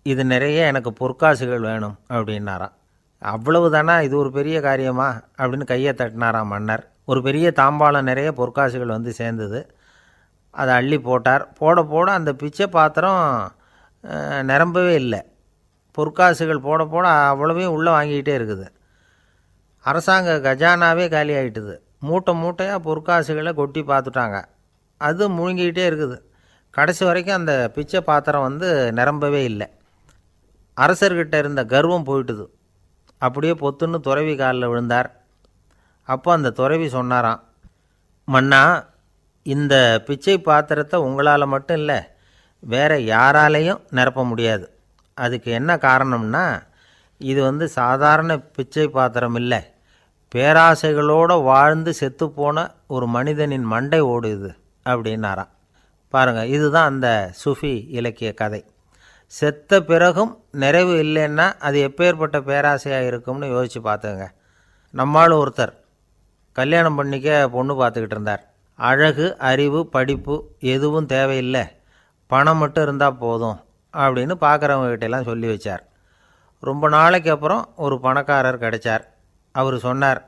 இது நிறைய எனக்கு பொற்காசுகள் வேணும் அப்படின்னாராம். அவ்வளவு தானா, இது ஒரு பெரிய காரியமா அப்படின்னு கையை தட்டினாராம் மன்னர். ஒரு பெரிய தாம்பாளம் நிறைய பொற்காசுகள் வந்து சேர்ந்தது. அதை அள்ளி போட்டார். போட போட அந்த பிச்சை பாத்திரம் நிரம்பவே இல்லை. பொற்காசுகள் போட போட அவ்வளவையும் உள்ளே வாங்கிக்கிட்டே இருக்குது. அரசாங்க கஜானாவே காலி ஆகிட்டுது. மூட்டை மூட்டையாக பொற்காசுகளை கொட்டி பார்த்துட்டாங்க. அது முழுங்கிக்கிட்டே இருக்குது. கடைசி வரைக்கும் அந்த பிச்சை பாத்திரம் நிரம்பவே இல்லை. அரசர்கிட்ட இருந்த கர்வம் போயிட்டுது. அப்படியே பொத்துன்னு துறவி காலில் விழுந்தார். அப்போ அந்த துறவி சொன்னாராம், மன்னா, இந்த பிச்சை பாத்திரத்தை உங்களால் மட்டும் இல்லை, வேறு யாராலையும் நிரப்ப முடியாது. அதுக்கு என்ன காரணம்னா, இது சாதாரண பிச்சை பாத்திரம் இல்லை, பேராசைகளோடு வாழ்ந்து செத்துப்போன ஒரு மனிதனின் மண்டை ஓடுது அப்படின்னாராம். பாருங்கள், இதுதான் அந்த சுஃபி இலக்கிய கதை. செத்த பிறகும் நிறைவு இல்லைன்னா அது எப்பேற்பட்ட பேராசையாக இருக்கும்னு யோசித்து பார்த்துங்க. நம்மளும் ஒருத்தர் கல்யாணம் பண்ணிக்க பொண்ணு பார்த்துக்கிட்டு இருந்தார். அழகு, அறிவு, படிப்பு எதுவும் தேவையில்லை, பணம் மட்டும் இருந்தால் போதும் அப்படின்னு பார்க்குறவங்ககிட்டெல்லாம் சொல்லி வச்சார். ரொம்ப நாளைக்கு அப்புறம் ஒரு பணக்காரர் கிடைச்சார். அவர் சொன்னார்,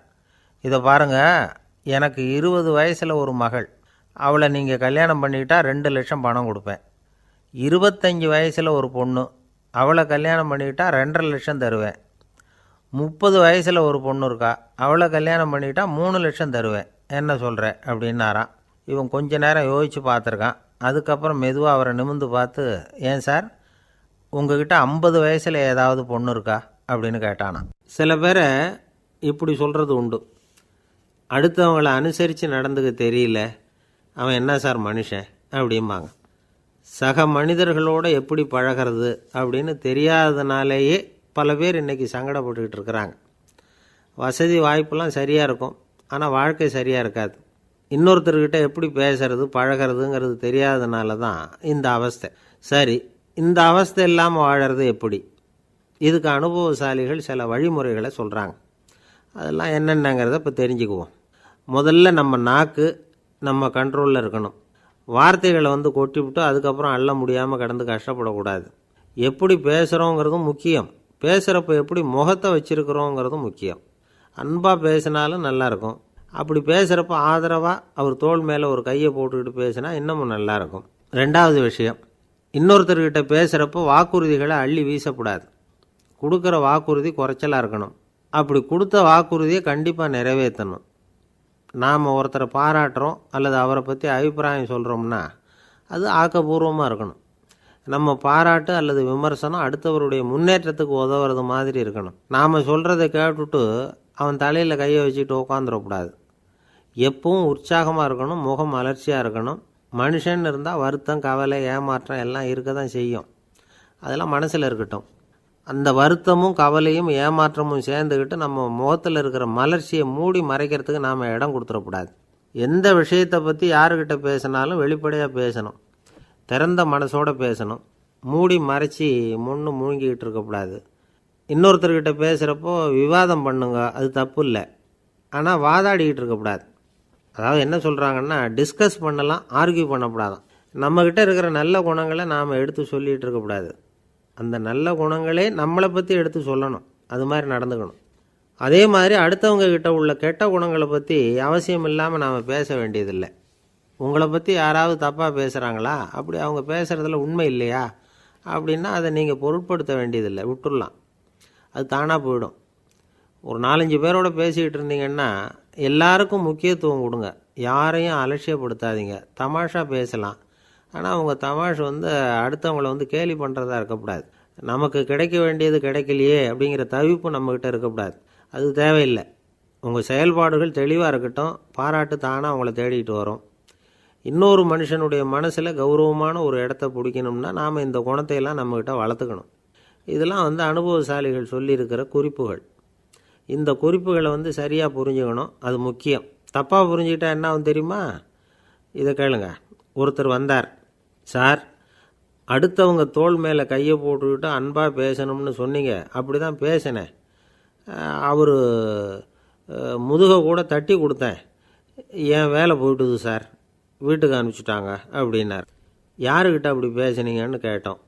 இதை பாருங்கள், எனக்கு 20 வயசில் ஒரு மகள், அவளை நீங்கள் கல்யாணம் பண்ணிக்கிட்டால் 2 லட்சம் பணம் கொடுப்பேன். 25 வயசில் ஒரு பொண்ணு, அவளை கல்யாணம் பண்ணிக்கிட்டால் 2.5 லட்சம் தருவேன். 30 வயசில் ஒரு பொண்ணு இருக்கா, அவளை கல்யாணம் பண்ணிக்கிட்டால் 3 லட்சம் தருவேன். என்ன சொல்கிற அப்படின்னாராம். இவன் கொஞ்ச நேரம் யோசித்து பார்த்துருக்கான். அதுக்கப்புறம் மெதுவாக அவரை நிமிர்ந்து பார்த்து, ஏன் சார், உங்ககிட்ட 50 வயசில் ஏதாவது பொண்ணு இருக்கா அப்படின்னு கேட்டானான். சில பேரை இப்படி சொல்கிறது உண்டு. அடுத்தவங்களை அனுசரித்து நடந்துக்க தெரியல, அவன் என்ன சார் மனுஷன் அப்படிம்பாங்க. சக மனிதர்களோடு எப்படி பழகிறது அப்படின்னு தெரியாதனாலேயே பல பேர் இன்றைக்கி சங்கடப்பட்டுக்கிட்டு இருக்கிறாங்க. வசதி வாய்ப்பெல்லாம் சரியாக இருக்கும், ஆனால் வாழ்க்கை சரியாக இருக்காது. இன்னொருத்தர்கிட்ட எப்படி பேசுறது பழகிறதுங்கிறது தெரியாதனால தான் இந்த அவஸ்தை. சரி, இந்த அவஸ்தை இல்லாமல் வாழறது எப்படி? இதுக்கு அனுபவசாலிகள் சில வழிமுறைகளை சொல்கிறாங்க. அதெல்லாம் என்னென்னங்கிறத இப்போ தெரிஞ்சுக்குவோம். முதல்ல நம்ம நாக்கு நம்ம கண்ட்ரோலில் இருக்கணும். வார்த்தைகளை கொட்டிவிட்டு அதுக்கப்புறம் அள்ள முடியாமல் கடந்து கஷ்டப்படக்கூடாது. எப்படி பேசுகிறோங்கிறதும் முக்கியம், பேசுகிறப்ப எப்படி முகத்தை வச்சுருக்கிறோங்கிறதும் முக்கியம். அன்பாக பேசினாலும் நல்லாயிருக்கும். அப்படி பேசுகிறப்ப ஆதரவாக அவர் தோள் மேலே ஒரு கையை போட்டுக்கிட்டு பேசினா இன்னமும் நல்லாயிருக்கும். 2வது விஷயம், இன்னொருத்தர்கிட்ட பேசுகிறப்போ வாக்குறுதிகளை அள்ளி வீசக்கூடாது. கொடுக்குற வாக்குறுதி குறைச்சலாக இருக்கணும். அப்படி கொடுத்த வாக்குறுதியை கண்டிப்பாக நிறைவேற்றணும். நாம் ஒருத்தரை பாராட்டுறோம் அல்லது அவரை பற்றி அபிப்பிராயம் சொல்கிறோம்னா அது ஆக்கப்பூர்வமாக இருக்கணும். நம்ம பாராட்டு அல்லது விமர்சனம் அடுத்தவருடைய முன்னேற்றத்துக்கு உதவுறது மாதிரி இருக்கணும். நாம் சொல்கிறத கேட்டுட்டு அவன் தலையில் கையை வச்சுட்டு உட்காந்துடக்கூடாது. எப்பவும் உற்சாகமாக இருக்கணும், முகம் அலர்ச்சியாக இருக்கணும். மனுஷன் இருந்தால் வருத்தம், கவலை, ஏமாற்றம் எல்லாம் இருக்க தான் செய்யும். அதெல்லாம் மனசில் இருக்கட்டும். அந்த வருத்தமும் கவலையும் ஏமாற்றமும் சேர்ந்துக்கிட்டு நம்ம முகத்தில் இருக்கிற மலர்ச்சியை மூடி மறைக்கிறதுக்கு நாம் இடம் கொடுத்துடக்கூடாது. எந்த விஷயத்தை பற்றி யாருக்கிட்ட பேசினாலும் வெளிப்படையாக பேசணும், திறந்த மனசோடு பேசணும். மூடி மறைச்சி முழுங்கிக்கிட்டு இருக்கக்கூடாது. இன்னொருத்தர்கிட்ட பேசுகிறப்போ விவாதம் பண்ணுங்க, அது தப்பு இல்லை. ஆனால் வாதாடிக்கிட்டு இருக்கக்கூடாது. அதாவது என்ன சொல்கிறாங்கன்னா, டிஸ்கஸ் பண்ணலாம், ஆர்கியூ பண்ணக்கூடாதான். நம்மக்கிட்ட இருக்கிற நல்ல குணங்களை நாம் எடுத்து சொல்லிகிட்டு இருக்கக்கூடாது. அந்த நல்ல குணங்களே நம்மளை பற்றி எடுத்து சொல்லணும். அது மாதிரி நடந்துக்கணும். அதே மாதிரி அடுத்தவங்க கிட்ட உள்ள கெட்ட குணங்களை பற்றி அவசியம் இல்லாமல் நாம் பேச வேண்டியதில்லை. உங்களை பற்றி யாராவது தப்பாக பேசுகிறாங்களா, அப்படி அவங்க பேசுகிறதுல உண்மை இல்லையா அப்படின்னா அதை நீங்கள் பொருட்படுத்த வேண்டியதில்லை, விட்டுடலாம். அது தானாக போயிடும். ஒரு 4-5 பேரோட பேசிக்கிட்டு இருந்தீங்கன்னா எல்லாருக்கும் முக்கியத்துவம் கொடுங்க. யாரையும் அலட்சியப்படுத்தாதீங்க. தமாஷா பேசலாம். ஆனால் அவங்க தமாஷ் அடுத்தவங்களை கேலி பண்ணுறதா இருக்கக்கூடாது. நமக்கு கிடைக்க வேண்டியது கிடைக்கலையே அப்படிங்கிற தவிப்பு நம்மக்கிட்ட இருக்கக்கூடாது. அது தேவையில்லை. உங்கள் செயல்பாடுகள் தெளிவாக இருக்கட்டும். பாராட்டு தானாக அவங்கள தேடிட்டு வரும். இன்னொரு மனுஷனுடைய மனசில் கௌரவமான ஒரு இடத்த பிடிக்கணும்னா நாம் இந்த குணத்தையெல்லாம் நம்மக்கிட்ட வளர்த்துக்கணும். இதெல்லாம் அனுபவசாலிகள் சொல்லியிருக்கிற குறிப்புகள். இந்த குறிப்புகளை சரியாக புரிஞ்சுக்கணும். அது முக்கியம். தப்பாக புரிஞ்சுக்கிட்டா என்ன ஆகும் தெரியுமா? இதை கேளுங்க. ஒருத்தர் வந்தார். சார், அடுத்தவங்க தோள் மேலே கையை போட்டுக்கிட்டு அன்பாக பேசணும்னு சொன்னீங்க. அப்படி தான் பேசினேன். அவர் முதுகை கூட தட்டி கொடுத்தேன். என் வேலை போயிட்டுது சார், வீட்டுக்கு அனுப்பிச்சிட்டாங்க அப்படின்னார். யாருக்கிட்ட அப்படி பேசுனீங்கன்னு கேட்டோம்.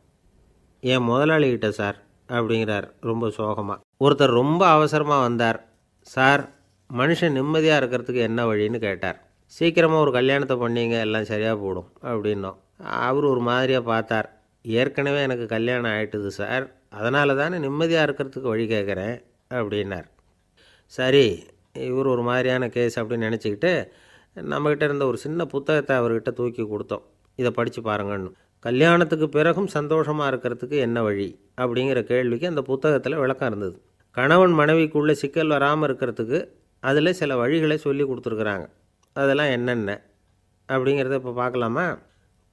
என் முதலாளிகிட்ட சார் அப்படிங்கிறார் ரொம்ப சோகமாக. ஒருத்தர் ரொம்ப அவசரமாக வந்தார். சார், மனுஷன் நிம்மதியாக இருக்கிறதுக்கு என்ன வழின்னு கேட்டார். சீக்கிரமாக ஒரு கல்யாணத்தை பண்ணிங்க, எல்லாம் சரியாக போடும் அப்படின்னோம். அவர் ஒரு மாதிரியாக பார்த்தார். ஏற்கனவே எனக்கு கல்யாணம் ஆகிட்டுது சார், அதனால தானே நிம்மதியாக இருக்கிறதுக்கு வழி கேட்குறேன் அப்படின்னார். சரி, இவர் ஒரு மாதிரியான கேஸ் அப்படின்னு நினச்சிக்கிட்டு நம்மக்கிட்ட இருந்த ஒரு சின்ன புத்தகத்தை அவர்கிட்ட தூக்கி கொடுத்தோம். இதை படித்து பாருங்கன்னு. கல்யாணத்துக்கு பிறகும் சந்தோஷமாக இருக்கிறதுக்கு என்ன வழி அப்படிங்கிற கேள்விக்கு அந்த புத்தகத்தில் விளக்கம் இருந்தது. கணவன் மனைவிக்குள்ளே சிக்கல் வராமல் இருக்கிறதுக்கு அதில் சில வழிகளை சொல்லி கொடுத்துருக்குறாங்க. அதெல்லாம் என்னென்ன அப்படிங்கிறத இப்போ பார்க்கலாமா?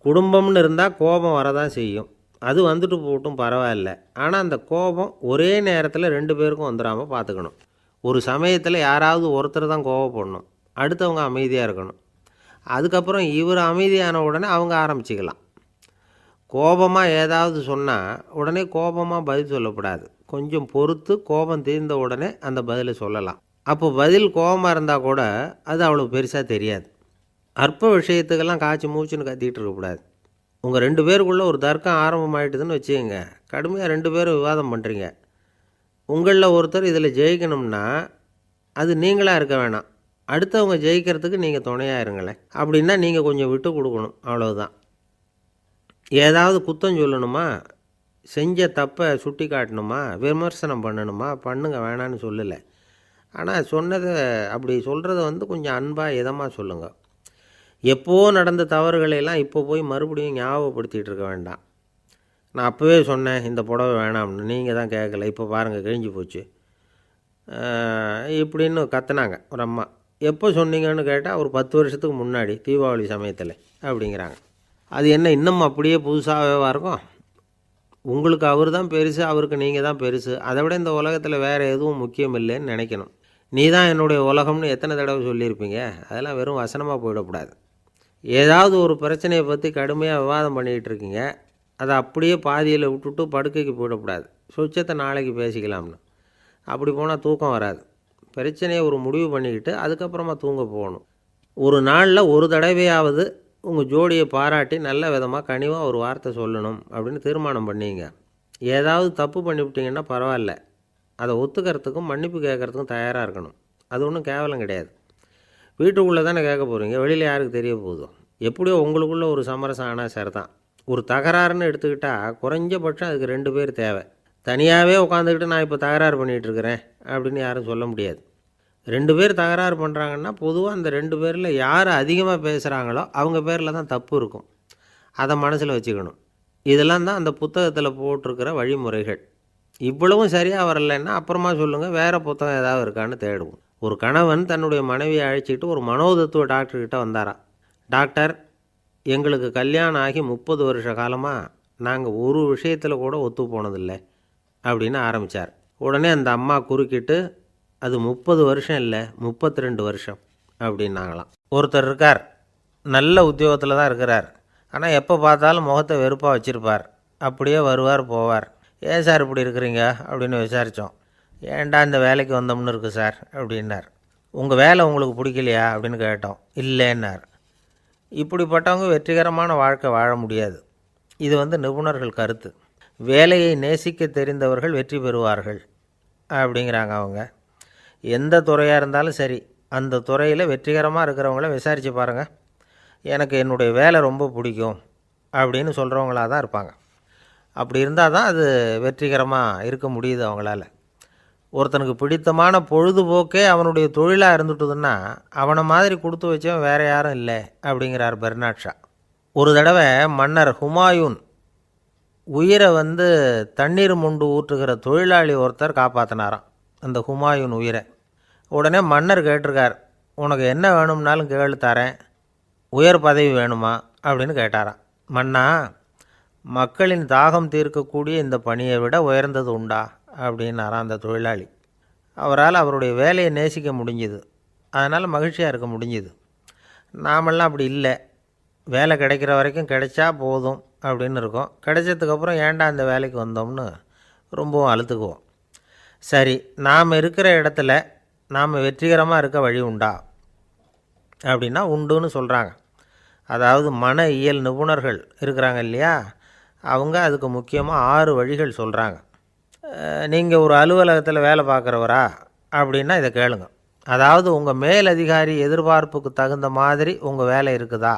குடும்பம்னு இருந்தால் கோபம் வரதான் செய்யும். அது வந்துட்டு போகட்டும், பரவாயில்ல. ஆனால் அந்த கோபம் ஒரே நேரத்தில் 2 பேருக்கும் வந்துடாமல் பார்த்துக்கணும். ஒரு சமயத்தில் யாராவது ஒருத்தர் தான் கோபப்படணும், அடுத்தவங்க அமைதியாக இருக்கணும். அதுக்கப்புறம் இவர் அமைதியான உடனே அவங்க ஆரம்பிச்சிக்கலாம். கோபமாக ஏதாவது சொன்னால் உடனே கோபமாக பதில் சொல்லக்கூடாது. கொஞ்சம் பொறுத்து கோபம் தீர்ந்த உடனே அந்த பதிலை சொல்லலாம். அப்போ பதில் கோபமாக இருந்தால் கூட அது அவ்வளோ பெருசாக தெரியாது. அற்ப விஷயத்துக்கெல்லாம் காய்ச்சி மூச்சுன்னு கத்திக்கிட்டு இருக்கக்கூடாது. உங்கள் 2 பேருக்குள்ளே ஒரு தர்க்கம் ஆரம்பமாயிட்டுதுன்னு வச்சுக்கோங்க. கடுமையாக 2 பேரும் விவாதம் பண்ணுறீங்க. உங்களில் ஒருத்தர் இதில் ஜெயிக்கணும்னா அது நீங்களாக இருக்க வேணாம், அடுத்தவங்க ஜெயிக்கிறதுக்கு நீங்கள் துணையாக இருங்களேன். அப்படின்னா நீங்கள் கொஞ்சம் விட்டு கொடுக்கணும், அவ்வளவுதான். ஏதாவது குத்தம் சொல்லணுமா, செஞ்ச தப்பை சுட்டி காட்டணுமா, விமர்சனம் பண்ணணுமா, பண்ணுங்க, வேணான்னு சொல்லலை. ஆனால் சொன்னதை அப்படி சொல்கிறத கொஞ்சம் அன்பாக இதமாக சொல்லுங்கள். எப்போது நடந்த தவறுகளையெல்லாம் இப்போ போய் மறுபடியும் ஞாபகப்படுத்திகிட்டு இருக்க வேண்டாம். நான் அப்போவே சொன்னேன் இந்த புடவை வேணாம்னு, நீங்கள் தான் கேட்கல, இப்போ பாருங்கள் கிழிஞ்சு போச்சு இப்படின்னு கத்துனாங்க ஒரு அம்மா. எப்போ சொன்னீங்கன்னு கேட்டால் ஒரு 10 வருஷத்துக்கு முன்னாடி தீபாவளி சமயத்தில் அப்படிங்கிறாங்க. அது என்ன இன்னும் அப்படியே புதுசாகவே இருக்கும்? உங்களுக்கு அவர் தான் பெருசு, அவருக்கு நீங்கள் தான் பெருசு. அதை விட இந்த உலகத்தில் வேறு எதுவும் முக்கியம் இல்லைன்னு நினைக்கணும். நீ தான் என்னுடைய உலகம்னு எத்தனை தடவை சொல்லியிருப்பீங்க? அதெல்லாம் வெறும் வசனமாக போயிடக்கூடாது. ஏதாவது ஒரு பிரச்சனையை பற்றி கடுமையாக விவாதம் பண்ணிக்கிட்டு இருக்கீங்க, அதை அப்படியே பாதியில் விட்டுட்டு படுக்கைக்கு போயிடக்கூடாது. சொச்சத்தை நாளைக்கு பேசிக்கலாம்னு. அப்படி போனால் தூக்கம் வராது. பிரச்சனையை ஒரு முடிவு பண்ணிக்கிட்டு அதுக்கப்புறமா தூங்க போகணும். ஒரு நாளில் ஒரு தடவையாவது உங்கள் ஜோடியை பாராட்டி நல்ல விதமாக கனிவாக ஒரு வார்த்தை சொல்லணும் அப்படின்னு தீர்மானம் பண்ணிங்க. ஏதாவது தப்பு பண்ணிவிட்டீங்கன்னா பரவாயில்ல, அதை ஒத்துக்கிறதுக்கும் மன்னிப்பு கேட்குறதுக்கும் தயாராக இருக்கணும். அது ஒன்றும் கேவலம் கிடையாது. வீட்டுக்குள்ளே தானே கேட்க போகிறீங்க, வெளியில் யாருக்கு தெரிய போதும்? எப்படியோ உங்களுக்குள்ளே ஒரு சமரசம் ஆனால் சரி தான். ஒரு தகராறுன்னு எடுத்துக்கிட்டால் குறைஞ்சபட்சம் அதுக்கு 2 பேர் தேவை. தனியாகவே உட்காந்துக்கிட்டு நான் இப்போ தகராறு பண்ணிகிட்டு இருக்கிறேன் அப்படின்னு யாரும் சொல்ல முடியாது. 2 பேர் தகராறு பண்ணுறாங்கன்னா பொதுவாக அந்த 2 பேரில் யார் அதிகமாக பேசுகிறாங்களோ அவங்க பேரில் தான் தப்பு இருக்கும். அதை மனசில் வச்சுக்கணும். இதெல்லாம் தான் அந்த புத்தகத்தில் போட்டிருக்கிற வழிமுறைகள். இவ்வளவும் சரியாக வரலைன்னா அப்புறமா சொல்லுங்கள், வேறு புத்தகம் ஏதாவது இருக்கான்னு தேடுவோம். ஒரு கணவன் தன்னுடைய மனைவியை அழைச்சிட்டு ஒரு மனோதத்துவ டாக்டர்கிட்ட வந்தாராம். டாக்டர், எங்களுக்கு கல்யாணம் ஆகி 30 வருஷ காலமாக நாங்கள் ஒரு விஷயத்தில் கூட ஒத்து போனதில்லை அப்படின்னு ஆரம்பித்தார். உடனே அந்த அம்மா குறுக்கிட்டு, அது 30 வருஷம் இல்லை 32 வருஷம் அப்படின்னாங்களாம். ஒருத்தர் இருக்கார், நல்ல உத்தியோகத்தில் தான் இருக்கிறார். ஆனால் எப்போ பார்த்தாலும் முகத்தை வெறுப்பாக வச்சுருப்பார். அப்படியே வருவார் போவார். ஏன் சார் இப்படி இருக்கிறீங்க அப்படின்னு விசாரித்தோம். ஏன்டா இந்த வேலைக்கு வந்தோம்னு இருக்குது சார் அப்படின்னார். உங்கள் வேலை உங்களுக்கு பிடிக்கலையா அப்படின்னு கேட்டோம். இல்லைன்னார். இப்படிப்பட்டவங்க வெற்றிகரமான வாழ்க்கை வாழ முடியாது. இது நிபுணர்கள் கருத்து. வேலையை நேசிக்க தெரிந்தவர்கள் வெற்றி பெறுவார்கள் அப்படிங்கிறாங்க அவங்க. எந்த துறையாக இருந்தாலும் சரி, அந்த துறையில் வெற்றிகரமாக இருக்கிறவங்கள விசாரித்து பாருங்கள். எனக்கு என்னுடைய வேலை ரொம்ப பிடிக்கும் அப்படின்னு சொல்கிறவங்களாக தான் இருப்பாங்க. அப்படி இருந்தால் தான் அது வெற்றிகரமாக இருக்க முடியுது அவங்களால. ஒருத்தனுக்கு பிடித்தமான பொழுதுபோக்கே அவனுடைய தொழிலாக இருந்துட்டுதுன்னா அவனை மாதிரி கொடுத்து வச்சவன் வேறு யாரும் இல்லை அப்படிங்கிறார் பெர்னாட் ஷா. ஒரு தடவை மன்னர் ஹுமாயூன் உயிரை தண்ணீர் மொண்டு ஊற்றுகிற தொழிலாளி ஒருத்தர் காப்பாற்றினாராம் அந்த ஹுமாயூன் உயிரை. உடனே மன்னர் கேட்டிருக்கார், உனக்கு என்ன வேணும்னாலும் கேளு தரேன், உயர் பதவி வேணுமா அப்படின்னு கேட்டாராம். மன்னா, மக்களின் தாகம் தீர்க்கக்கூடிய இந்த பணியை விட உயர்ந்தது உண்டா அப்படின்னாராம் அந்த தொழிலாளி. அவரால் அவருடைய வேலையை நேசிக்க முடிஞ்சுது, அதனால் மகிழ்ச்சியாக இருக்க முடிஞ்சுது. நாமெல்லாம் அப்படி இல்லை. வேலை கிடைக்கிற வரைக்கும் கிடைச்சா போதும் அப்படின்னு இருக்கோம். கிடைச்சதுக்கப்புறம் ஏன்டா இந்த வேலைக்கு வந்தோம்னு ரொம்பவும் அழுத்துக்குவோம். சரி, நாம் இருக்கிற இடத்துல நாம் வெற்றிகரமாக இருக்க வழி உண்டா அப்படின்னா உண்டுன்னு சொல்கிறாங்க. அதாவது மன இயல் நிபுணர்கள் இருக்கிறாங்க இல்லையா, அவங்க அதுக்கு முக்கியமாக 6 வழிகள் சொல்கிறாங்க. நீங்கள் ஒரு அலுவலகத்தில் வேலை பார்க்குறவரா அப்படின்னா இதை கேளுங்க. அதாவது உங்கள் மேலதிகாரி எதிர்பார்ப்புக்கு தகுந்த மாதிரி உங்கள் வேலை இருக்குதா?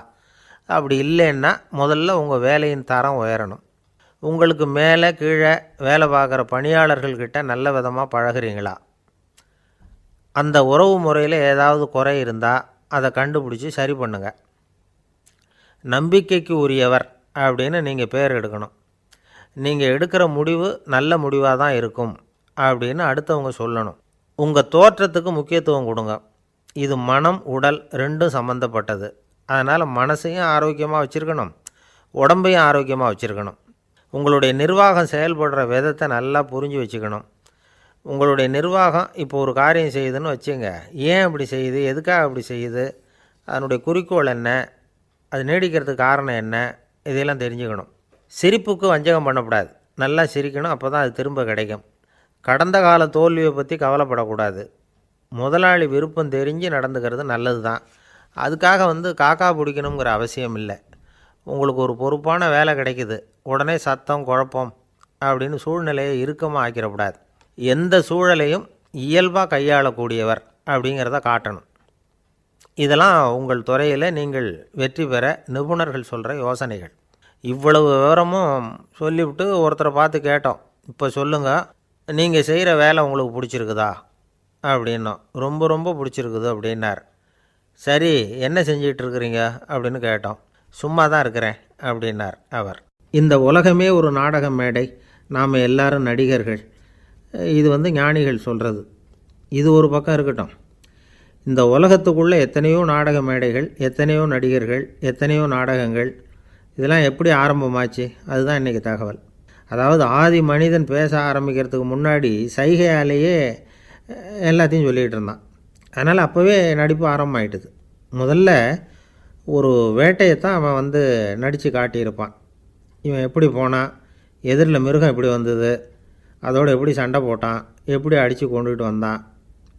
அப்படி இல்லைன்னா முதல்ல உங்கள் வேலையின் தரம் உயரணும். உங்களுக்கு மேலே கீழே வேலை பார்க்குற பணியாளர்கள்கிட்ட நல்ல விதமாக பழகுறீங்களா? அந்த உறவு முறையில் ஏதாவது குறை இருந்தால் அதை கண்டுபிடிச்சி சரி பண்ணுங்கள். நம்பிக்கைக்கு உரியவர் அப்படின்னு நீங்கள் பேர் எடுக்கணும். நீங்கள் எடுக்கிற முடிவு நல்ல முடிவாக தான் இருக்கும் அப்படின்னு அடுத்தவங்க சொல்லணும். உங்கள் தோற்றத்துக்கு முக்கியத்துவம் கொடுங்க. இது மனம் உடல் ரெண்டும் சம்மந்தப்பட்டது. அதனால் மனசையும் ஆரோக்கியமாக வச்சுருக்கணும், உடம்பையும் ஆரோக்கியமாக வச்சுருக்கணும். உங்களுடைய நிர்வாகம் செயல்படுற விதத்தை நல்லா புரிஞ்சு வச்சுக்கணும். உங்களுடைய நிர்வாகம் இப்போ ஒரு காரியம் செய்யுதுன்னு வச்சுங்க, ஏன் அப்படி செய்யுது, எதுக்காக அப்படி செய்யுது, அதனுடைய குறிக்கோள் என்ன, அது நீடிக்கிறதுக்கு காரணம் என்ன, இதையெல்லாம் தெரிஞ்சுக்கணும். சிரிப்புக்கு வஞ்சகம் பண்ணக்கூடாது. நல்லா சிரிக்கணும், அப்போ தான் அது திரும்ப கிடைக்கும். கடந்த கால தோல்வியை பற்றி கவலைப்படக்கூடாது. முதலாளி விருப்பம் தெரிஞ்சு நடந்துக்கிறது நல்லது தான். அதுக்காக காக்கா பிடிக்கணுங்கிற அவசியம் இல்லை. உங்களுக்கு ஒரு பொறுப்பான வேலை கிடைக்குது, உடனே சத்தம் குழப்பம் அப்படின்னு சூழ்நிலையை இறுக்கமாக ஆக்கிடக்கூடாது. எந்த சூழலையும் இயல்பாக கையாளக்கூடியவர் அப்படிங்கிறத காட்டணும். இதெல்லாம் உங்கள் துறையில் நீங்கள் வெற்றி பெற நிபுணர்கள் சொல்கிற யோசனைகள். இவ்வளவு விவரமும் சொல்லிவிட்டு ஒருத்தரை பார்த்து கேட்டோம், இப்போ சொல்லுங்கள், நீங்கள் செய்கிற வேலை உங்களுக்கு பிடிச்சிருக்குதா அப்படின்னோம். ரொம்ப ரொம்ப பிடிச்சிருக்குது அப்படின்னார். சரி, என்ன செஞ்சிகிட்ருக்குறீங்க அப்படின்னு கேட்டோம். சும்மா தான் இருக்கிறேன் அப்படின்னார் அவர். இந்த உலகமே ஒரு நாடக மேடை, நாம் எல்லாரும் நடிகர்கள். இது ஞானிகள் சொல்கிறது. இது ஒரு பக்கம் இருக்கட்டும். இந்த உலகத்துக்குள்ளே எத்தனையோ நாடக மேடைகள், எத்தனையோ நடிகர்கள், எத்தனையோ நாடகங்கள், இதெல்லாம் எப்படி ஆரம்பமாச்சு? அதுதான் இன்றைக்கி தகவல். அதாவது ஆதி மனிதன் பேச ஆரம்பிக்கிறதுக்கு முன்னாடி சைகையாலேயே எல்லாத்தையும் சொல்லிகிட்டு இருந்தான். அதனால் அப்போவே நடிப்பு ஆரம்பமாயிட்டுது. முதல்ல ஒரு வேட்டையைத்தான் அவன் நடித்து காட்டியிருப்பான். இவன் எப்படி போனான், எதிரில் மிருகம் எப்படி வந்தது, அதோடு எப்படி சண்டை போட்டான், எப்படி அடித்து கொண்டுகிட்டு வந்தான்,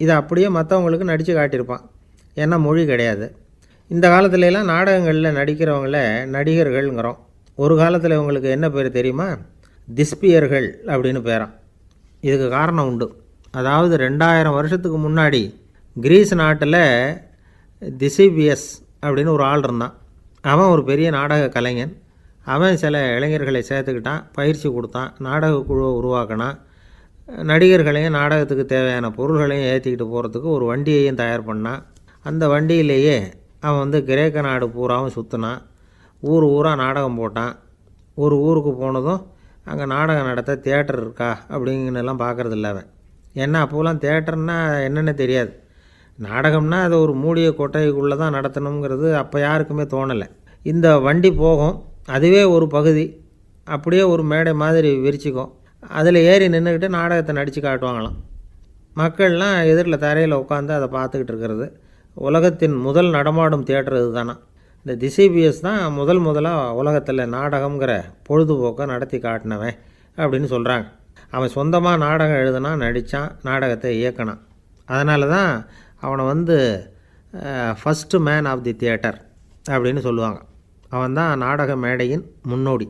இதை அப்படியே மற்றவங்களுக்கு நடித்து காட்டியிருப்பான். ஏன்னா மொழி கிடையாது. இந்த காலத்துலலாம் நாடகங்களில் நடிக்கிறவங்கள நடிகர்கள்ங்கிறோம். ஒரு காலத்தில் இவங்களுக்கு என்ன பேர் தெரியுமா? திஸ்பியர்கள் அப்படின்னு பேரான். இதுக்கு காரணம் உண்டு. அதாவது 2000 வருஷத்துக்கு முன்னாடி கிரீஸ் நாட்டில் திசிபியஸ் அப்படின்னு ஒரு ஆள் இருந்தான். அவன் ஒரு பெரிய நாடக கலைஞன். அவன் சில இளைஞர்களை சேர்த்துக்கிட்டான், பயிற்சி கொடுத்தான், நாடக குழுவை உருவாக்கினான். நடிகர்களையும் நாடகத்துக்கு தேவையான பொருள்களையும் ஏற்றிக்கிட்டு போகிறதுக்கு ஒரு வண்டியையும் தயார் பண்ணான். அந்த வண்டியிலேயே அவன் கிரேக்க நாடு பூராவும் சுற்றினான். ஊர் ஊராக நாடகம் போட்டான். ஒரு ஊருக்கு போனதும் அங்கே நாடகம் நடத்த தியேட்டர் இருக்கா அப்படிங்கன்னெல்லாம் பார்க்குறதில்ல அவன். ஏன்னா அப்போலாம் தியேட்டர்னா என்னென்ன தெரியாது. நாடகம்னா அதை ஒரு மூடிய கொட்டைக்குள்ளே தான் நடத்தணுங்கிறது அப்போ யாருக்குமே தோணலை. இந்த வண்டி போகும், அதுவே ஒரு பகுதி, அப்படியே ஒரு மேடை மாதிரி விரிச்சிக்கும். அதில் ஏறி நின்றுக்கிட்டு நாடகத்தை நடித்து காட்டுவாங்களாம். மக்கள்லாம் எதிரில் தரையில் உட்காந்து அதை பார்த்துக்கிட்டு இருக்கிறது. உலகத்தின் முதல் நடமாடும் தியேட்டர் இது தானே. இந்த திசிபிஎஸ் தான் முதலாக உலகத்தில் நாடகங்கிற பொழுதுபோக்கை நடத்தி காட்டினவன் அப்படின்னு சொல்கிறாங்க. அவன் சொந்தமாக நாடகம் எழுதுனா, நடித்தான், நாடகத்தை இயக்கினான். அதனால தான் அவனை வந்து first man of the theatre அப்படின்னு சொல்லுவாங்க. அவன் தான் நாடக மேடையின் முன்னோடி.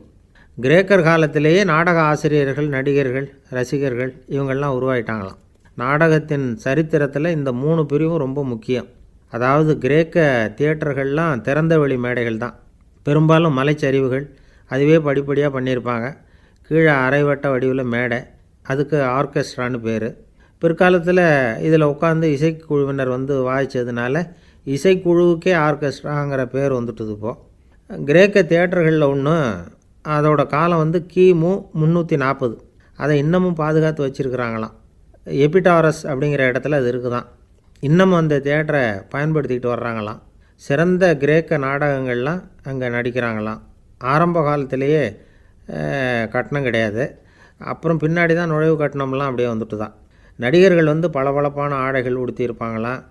கிரேக்கர் காலத்திலேயே நாடக ஆசிரியர்கள், நடிகர்கள், ரசிகர்கள் இவங்கள்லாம் உருவாயிட்டாங்களாம். நாடகத்தின் சரித்திரத்தில் இந்த 3 பிரிவும் ரொம்ப முக்கியம். அதாவது கிரேக்க தியேட்டர்கள்லாம் திறந்த வெளி மேடைகள் தான். பெரும்பாலும் மலைச்சரிவுகள், அதுவே படிப்படியாக பண்ணியிருப்பாங்க. கீழே அரைவட்ட வடிவில் மேடை, அதுக்கு ஆர்கெஸ்ட்ரான்னு பேர். பிற்காலத்தில் இதில் உட்காந்து இசைக்குழுவினர் வந்து வாய்ச்சதுனால இசைக்குழுவுக்கே ஆர்கெஸ்ட்ராங்கிற பேர் வந்துட்டுது. இப்போது கிரேக்க தியேட்டர்களில் ஒன்று, அதோட காலம் வந்து கிமு 340. அதை இன்னமும் பாதுகாத்து வச்சுருக்கிறாங்களாம். எபிடாரஸ் அப்படிங்கிற இடத்துல அது இருக்குதான். இன்னமும் அந்த தியேட்டரை பயன்படுத்திக்கிட்டு வர்றாங்களாம். சிறந்த கிரேக்க நாடகங்கள்லாம் அங்கே நடிக்கிறாங்களாம். ஆரம்ப காலத்திலேயே கட்டணம் கிடையாது. அப்புறம் பின்னாடி தான் நுழைவு கட்டணம்லாம் அப்படியே வந்துட்டு தான். நடிகர்கள் வந்து பளபளப்பான ஆடைகள் உடுத்தியிருப்பாங்களாம்.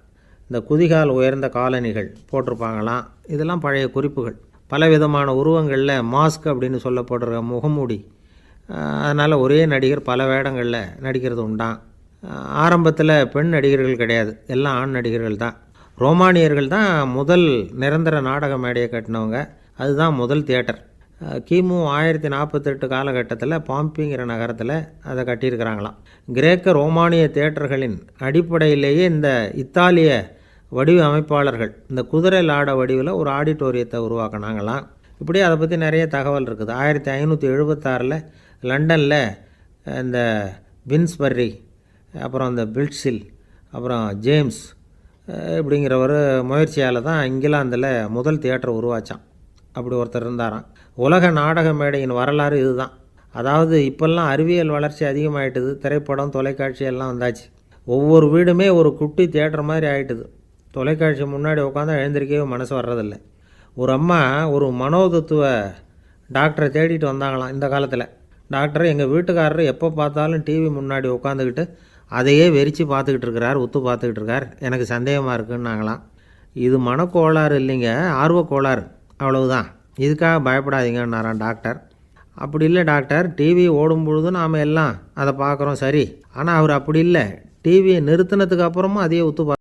இந்த குதிகால் உயர்ந்த காலணிகள் போட்டிருப்பாங்களாம். இதெல்லாம் பழைய குறிப்புகள். பலவிதமான உருவங்களில் மாஸ்க் அப்படின்னு சொல்லப்படுற முகமூடி. அதனால் ஒரே நடிகர் பல வேடங்களில் நடிக்கிறது உண்டான். ஆரம்பத்தில் பெண் நடிகர்கள் கிடையாது, எல்லாம் ஆண் நடிகர்கள் தான். ரோமானியர்கள் தான் முதல் நிரந்தர நாடக மேடையை கட்டினவங்க. அதுதான் முதல் தியேட்டர். கிமு 1048 காலகட்டத்தில் பாம்பிங்கிற நகரத்தில் அதை கட்டியிருக்கிறாங்களாம். கிரேக்க ரோமானிய தியேட்டர்களின் அடிப்படையிலேயே இந்த இத்தாலிய வடிவ அமைப்பாளர்கள் இந்த குதிரை லாட வடிவில் ஒரு ஆடிட்டோரியத்தை உருவாக்கினாங்களாம். இப்படி அதை பற்றி நிறைய தகவல் இருக்குது. 1576 லண்டனில் இந்த பின்ஸ்பர்ரி, அப்புறம் இந்த பில்ட்ஸில், அப்புறம் ஜேம்ஸ் இப்படிங்கிற ஒரு முயற்சியால் தான் இங்கிலாந்தில் முதல் தியேட்டர் உருவாச்சான். அப்படி ஒருத்தர் இருந்தாராம். உலக நாடக மேடையின் வரலாறு இதுதான். அதாவது இப்போல்லாம் அறிவியல் வளர்ச்சி அதிகமாகிட்டுது. திரைப்படம், தொலைக்காட்சி எல்லாம் வந்தாச்சு. ஒவ்வொரு வீடுமே ஒரு குட்டி தியேட்டர் மாதிரி ஆகிட்டுது. தொலைக்காட்சி முன்னாடி உட்காந்தா எழுந்திருக்கவே மனசு வர்றதில்லை. ஒரு அம்மா ஒரு மனோதத்துவ டாக்டரை தேடிட்டு வந்தாங்களாம் இந்த காலத்தில். டாக்டர், எங்கள் வீட்டுக்காரர் எப்போ பார்த்தாலும் டிவி முன்னாடி உட்காந்துக்கிட்டு அதையே வெறிச்சு பார்த்துக்கிட்டு இருக்கிறார், உத்து பார்த்துக்கிட்டு இருக்கார், எனக்கு சந்தேகமாக இருக்குன்னாங்களாம். இது மனக்கோளாறு இல்லைங்க, ஆர்வக்கோளாறு, அவ்வளவுதான், இதுக்காக பயப்படாதீங்கன்னாரான் டாக்டர். அப்படி இல்லை டாக்டர், டிவி ஓடும் பொழுது நாம் எல்லாம் அதை பார்க்குறோம் சரி, ஆனால் அவர் அப்படி இல்லை, டிவியை நிறுத்தினதுக்கு அப்புறமும் அதையே உத்து